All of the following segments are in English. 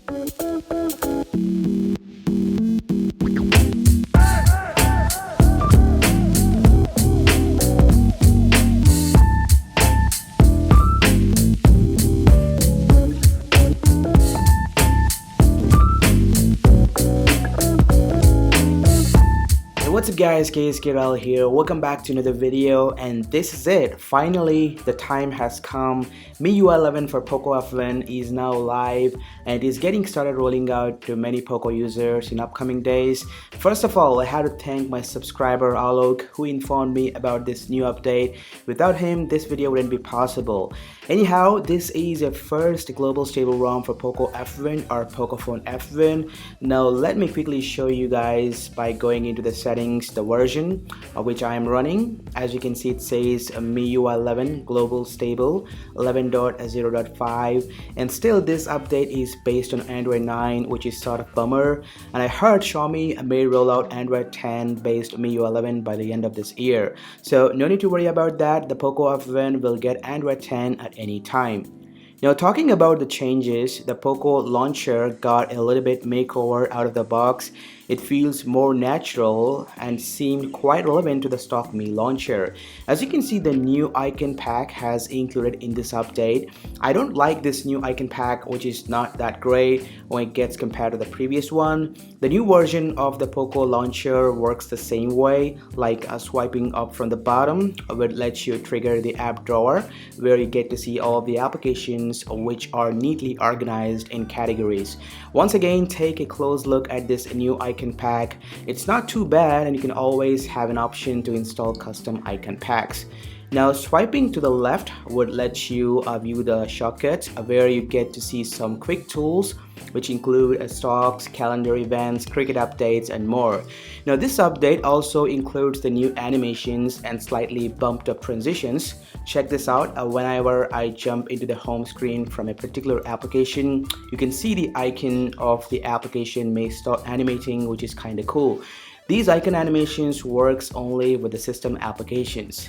What's up guys, KSKRL here. Welcome back to another video, and this is it. Finally, the time has come. MIUI 11 for Poco F1 is now live and is getting started rolling out to many Poco users in upcoming days. First of all, I had to thank my subscriber Alok, who informed me about this new update. Without him, this video wouldn't be possible. Anyhow, this is a first global stable ROM for Poco F1 or PocoPhone F1. Now let me quickly show you guys by going into the settings, the version of which I am running. As you can see, it says MIUI 11 global stable 11.0.5, and still this update is based on Android 9, which is sort of bummer. And I heard Xiaomi may roll out Android 10 based MIUI 11 by the end of this year, so no need to worry about that. The Poco F1 will get Android 10 at any time. Now, talking about the changes, the Poco launcher got a little bit makeover out of the box. It feels more natural and seemed quite relevant to the stock Mi launcher. As you can see, the new icon pack has included in this update. I don't like this new icon pack, which is not that great when it gets compared to the previous one. The new version of the Poco launcher works the same way, like swiping up from the bottom, which lets you trigger the app drawer, where you get to see all of the applications which are neatly organized in categories. Once again, take a close look at this new icon pack. It's not too bad, and you can always have an option to install custom icon packs. Now, swiping to the left would let you view the shortcuts, where you get to see some quick tools which include stocks, calendar events, cricket updates, and more. Now, this update also includes the new animations and slightly bumped up transitions. Check this out. Whenever I jump into the home screen from a particular application, you can see the icon of the application may start animating, which is kind of cool. These icon animations works only with the system applications.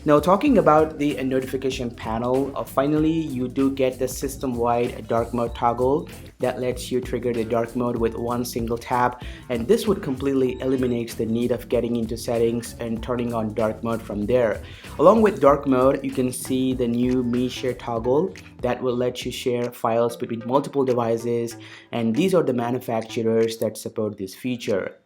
Now, talking about the notification panel, finally you do get the system-wide dark mode toggle that lets you trigger the dark mode with one single tap, and this would completely eliminate the need of getting into settings and turning on dark mode from there. Along with dark mode, you can see the new Mi Share toggle that will let you share files between multiple devices, and these are the manufacturers that support this feature.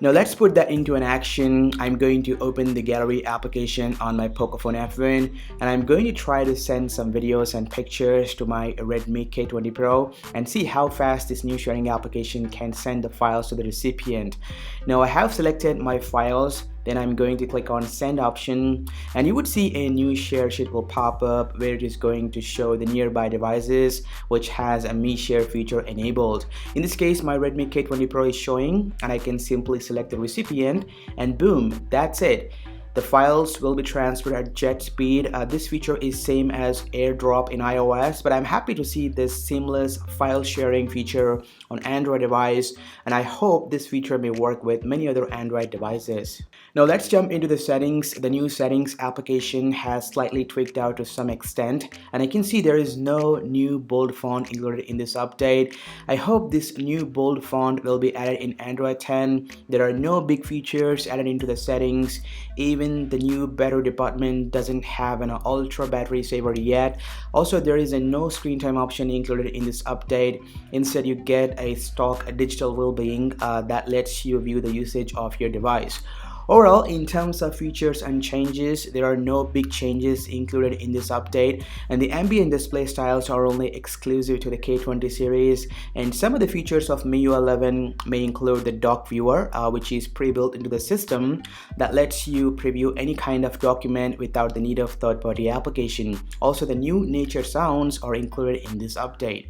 Now let's put that into an action. I'm going to open the gallery application on my PocoPhone F1, and I'm going to try to send some videos and pictures to my Redmi K20 Pro and see how fast this new sharing application can send the files to the recipient. Now, I have selected my files. Then I'm going to click on send option, and you would see a new share sheet will pop up where it is going to show the nearby devices which has a Mi Share feature enabled. In this case, my Redmi K20 Pro is showing, and I can simply select the recipient, and boom, that's it. The files will be transferred at jet speed. This feature is same as AirDrop in iOS, but I'm happy to see this seamless file sharing feature on Android device, and I hope this feature may work with many other Android devices. Now let's jump into the settings. The new settings application has slightly tweaked out to some extent, and I can see there is no new bold font included in this update. I hope this new bold font will be added in Android 10. There are no big features added into the settings. Even the new battery department doesn't have an ultra battery saver yet. Also, there is a no screen time option included in this update. Instead, you get a stock digital well-being that lets you view the usage of your device. Overall, in terms of features and changes, there are no big changes included in this update, and the ambient display styles are only exclusive to the K20 series, and some of the features of MIUI 11 may include the doc viewer, which is pre-built into the system that lets you preview any kind of document without the need of third-party application. Also, the new nature sounds are included in this update.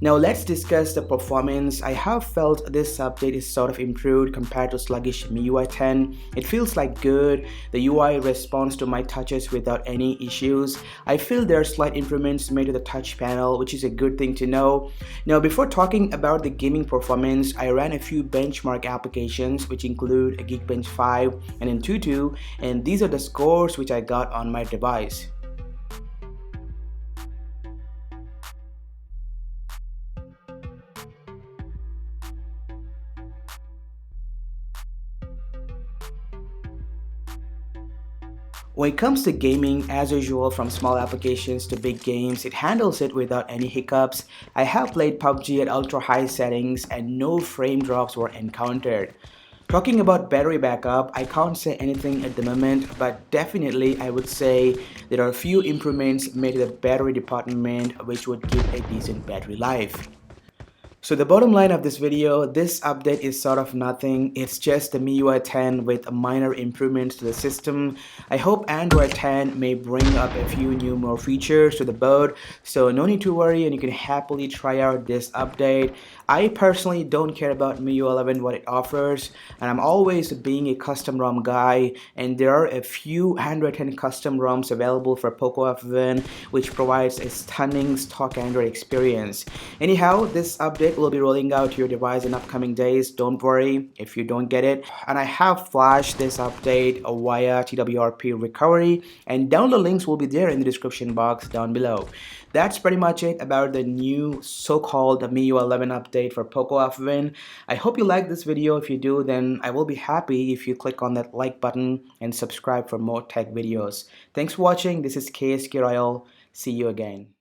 Now let's discuss the performance. I have felt this update is sort of improved compared to sluggish MIUI 10. It feels like good. The UI responds to my touches without any issues. I feel there are slight improvements made to the touch panel, which is a good thing to know. Now before talking about the gaming performance, I ran a few benchmark applications which include a Geekbench 5 and Antutu, and these are the scores which I got on my device. When it comes to gaming, as usual, from small applications to big games, it handles it without any hiccups. I have played PUBG at ultra high settings and no frame drops were encountered. Talking about battery backup, I can't say anything at the moment, but definitely I would say there are a few improvements made to the battery department which would give a decent battery life. So the bottom line of this video, this update is sort of nothing. It's just the MIUI 10 with minor improvements to the system. I hope Android 10 may bring up a few new more features to the board, so no need to worry and you can happily try out this update. I personally don't care about MIUI 11 what it offers, and I'm always being a custom ROM guy, and there are a few Android 10 custom ROMs available for Poco F1 which provides a stunning stock Android experience. Anyhow, this update will be rolling out to your device in upcoming days. Don't worry if you don't get it. And I have flashed this update via TWRP recovery, and download links will be there in the description box down below. That's pretty much it about the new so-called MIUI 11 update for Poco F1. I hope you like this video. If you do, then I will be happy if you click on that like button and subscribe for more tech videos. Thanks for watching. This is KSK Royal. See you again.